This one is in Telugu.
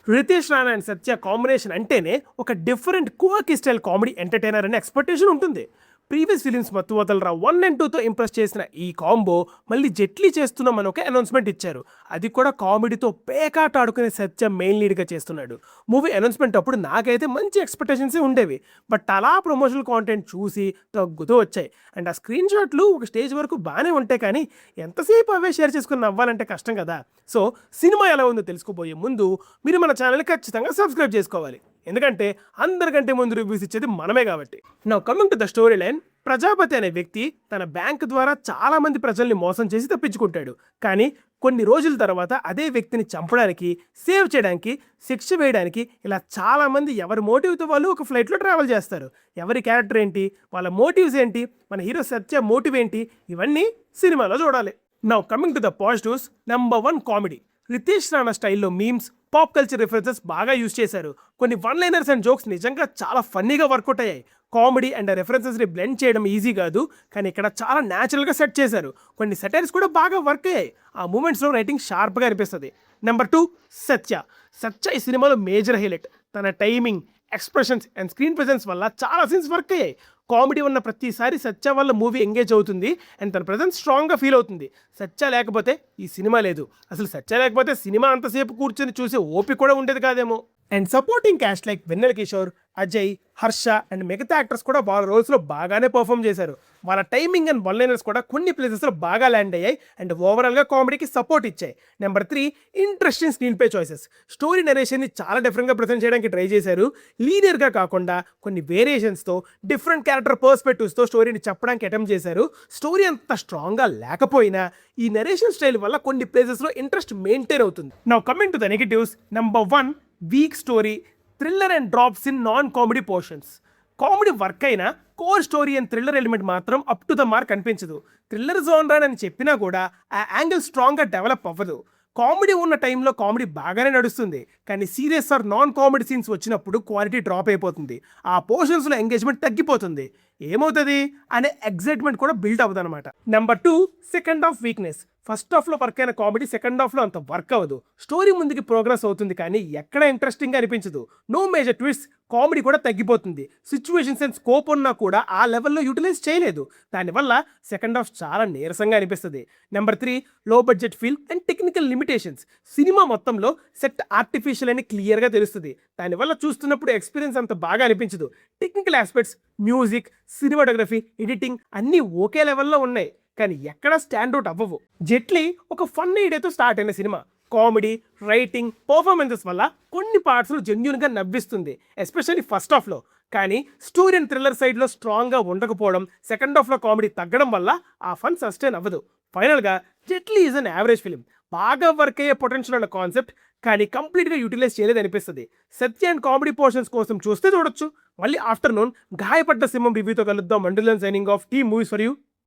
రితేష్ రాణా అండ్ సత్య కాంబినేషన్ అంటేనే ఒక different quirky style comedy entertainer అనే ఎక్స్పెక్టేషన్ ఉంటుంది. Previous films Mathu Vadalara 1 and 2తో ఇంప్రెస్ చేసిన ఈ కాంబో మళ్ళీ జెట్లీ చేస్తున్నామని ఒక అనౌన్స్మెంట్ ఇచ్చారు. అది కూడా కామెడీతో పేకాట ఆడుకునే సత్య మెయిన్ లీడ్గా చేస్తున్నాడు. మూవీ అనౌన్స్మెంట్ అప్పుడు నాకైతే మంచి ఎక్స్పెక్టేషన్సే ఉండేవి. బట్ అలా ప్రమోషనల్ కాంటెంట్ చూసి తగ్గుతూ వచ్చాయి. అండ్ ఆ స్క్రీన్ షాట్లు ఒక స్టేజ్ వరకు బాగానే ఉంటాయి, కానీ ఎంతసేపు అవే షేర్ చేసుకుని నవ్వాలంటే కష్టం కదా. సో సినిమా ఎలా ఉందో తెలుసుకోబోయే ముందు మీరు మన ఛానల్ని ఖచ్చితంగా సబ్స్క్రైబ్ చేసుకోవాలి. ఎందుకంటే అందరికంటే ముందు రివ్యూస్ ఇచ్చేది మనమే కాబట్టి. Now coming to the story line. Prajapati అనే వ్యక్తి తన బ్యాంక్ ద్వారా చాలా మంది ప్రజల్ని మోసం చేసి తప్పించుకుంటాడు. కానీ కొన్ని రోజుల తర్వాత అదే వ్యక్తిని చంపడానికి, సేవ్ చేయడానికి, శిక్ష వేయడానికి ఇలా చాలామంది ఎవరి మోటివ్తో వాళ్ళు ఒక ఫ్లైట్లో ట్రావెల్ చేస్తారు. ఎవరి క్యారెక్టర్ ఏంటి, వాళ్ళ మోటివ్స్ ఏంటి, మన హీరో సత్య మోటివ్ ఏంటి, ఇవన్నీ సినిమాలో చూడాలి. Now coming to the positives. Number 1 comedy. Ritesh Rana స్టైల్లో మీమ్స్, పాప్ కల్చర్ రిఫరెన్సెస్ బాగా యూజ్ చేశారు. కొన్ని వన్ లైనర్స్ అండ్ జోక్స్ నిజంగా చాలా ఫన్నీగా వర్కౌట్ అయ్యాయి. కామెడీ అండ్ రెఫరెన్సెస్ని బ్లెండ్ చేయడం ఈజీ కాదు, కానీ ఇక్కడ చాలా న్యాచురల్గా సెట్ చేశారు. కొన్ని సెటైర్స్ కూడా బాగా వర్క్ అయ్యాయి. ఆ మూమెంట్స్లో రైటింగ్ షార్ప్గా అనిపిస్తుంది. నెంబర్ 2 సత్య. సత్య ఈ సినిమాలో మేజర్ హైలైట్. తన timing, expressions and screen presence వల్ల చాలా సీన్స్ వర్క్ అయ్యాయి. కామెడీ ఉన్న ప్రతిసారి సత్య వల్ల మూవీ ఎంగేజ్ అవుతుంది అండ్ తన ప్రెజెన్స్ స్ట్రాంగ్గా ఫీల్ అవుతుంది. సత్య లేకపోతే ఈ సినిమా లేదు. అసలు సత్య లేకపోతే సినిమా అంతసేపు కూర్చొని చూసే ఓపిక కూడా ఉండేది కాదేమో. And supporting caste like Vennela Kishore, Ajay, Harsha and మిగతా యాక్టర్స్ కూడా వాళ్ళ రోల్స్లో బాగానే పర్ఫామ్ చేశారు. వాళ్ళ టైమింగ్ అండ్ వన్ లైనర్స్ కూడా కొన్ని ప్లేసెస్లో బాగా ల్యాండ్ అయ్యాయి అండ్ ఓవరాల్గా కామెడీకి సపోర్ట్ ఇచ్చాయి. Number 3 interesting screenplay choices. Story నరేషన్ని చాలా డిఫరెంట్గా ప్రజెంట్ చేయడానికి ట్రై చేశారు. లీనియర్గా కాకుండా కొన్ని వేరియేషన్స్తో, డిఫరెంట్ క్యారెక్టర్ పర్స్పెక్టివ్స్తో స్టోరీని చెప్పడానికి అటెంప్ట్ చేశారు. స్టోరీ అంత స్ట్రాంగ్గా లేకపోయినా ఈ నరేషన్ స్టైల్ వల్ల కొన్ని ప్లేసెస్లో ఇంట్రెస్ట్ మెయింటైన్ అవుతుంది. Now coming to the negatives. Number 1 weak story, thriller and drops in non comedy portions. Comedy work అయినా core story and thriller element మాత్రం అప్ టు ద మార్క్ అనిపించదు. థ్రిల్లర్ జోనర్ అని చెప్పినా కూడా ఆ యాంగిల్ స్ట్రాంగ్గా డెవలప్ అవ్వదు. కామెడీ ఉన్న టైంలో కామెడీ బాగానే నడుస్తుంది, కానీ serious or non comedy scenes వచ్చినప్పుడు క్వాలిటీ డ్రాప్ అయిపోతుంది. ఆ పోర్షన్స్లో ఎంగేజ్మెంట్ తగ్గిపోతుంది. ఏమవుతుంది అనే ఎగ్జైట్మెంట్ కూడా బిల్డ్ అవ్వదు అనమాట. Number 2 second half weakness. First హాఫ్లో వర్క్ అయిన కామెడీ సెకండ్ హాఫ్లో అంత వర్క్ అవ్వదు. స్టోరీ ముందుకి ప్రోగ్రెస్ అవుతుంది, కానీ ఎక్కడ ఇంట్రెస్టింగ్గా అనిపించదు. No major twist. కామెడీ కూడా తగ్గిపోతుంది. సిచ్యువేషన్స్ అండ్ స్కోప్ ఉన్నా కూడా ఆ లెవెల్లో యూటిలైజ్ చేయలేదు. దానివల్ల సెకండ్ హాఫ్ చాలా నీరసంగా అనిపిస్తుంది. నెంబర్ 3 లో budget feel and technical limitations. Cinema మొత్తంలో సెట్ ఆర్టిఫిషియల్ అని క్లియర్గా తెలుస్తుంది. దానివల్ల చూస్తున్నప్పుడు ఎక్స్పీరియన్స్ అంత బాగా అనిపించదు. Technical aspects, music, cinematography, editing అన్నీ ఒకే లెవెల్లో ఉన్నాయి, కానీ ఎక్కడా స్టాండ్అవుట్ అవ్వవు. జెట్లీ ఒక ఫన్ ఐడియాతో స్టార్ట్ అయిన సినిమా కామెడీ, రైటింగ్, పర్ఫార్మెన్సెస్ వల్ల కొన్ని పార్ట్స్లో జెన్యూన్గా నవ్విస్తుంది, ఎస్పెషల్లీ ఫస్ట్ హాఫ్లో. కానీ స్టోరీ అండ్ థ్రిల్లర్ సైడ్లో స్ట్రాంగ్గా ఉండకపోవడం, సెకండ్ హాఫ్లో కామెడీ తగ్గడం వల్ల ఆ ఫన్ సస్టైన్ అవ్వదు. ఫైనల్గా Jaitley is an average film. బాగా వర్క్ అయ్యే పొటెన్షియల్ ఉన్న కాన్సెప్ట్, కానీ కంప్లీట్గా యూటిలైజ్ చేయలేదు అనిపిస్తుంది. సత్య అండ్ కామెడీ పోర్షన్స్ కోసం చూస్తే చూడొచ్చు. మళ్ళీ ఆఫ్టర్నూన్ గాయపడ్డ సింహం రివ్యూతో కలుద్దాం. Until then signing off. Team movies for you.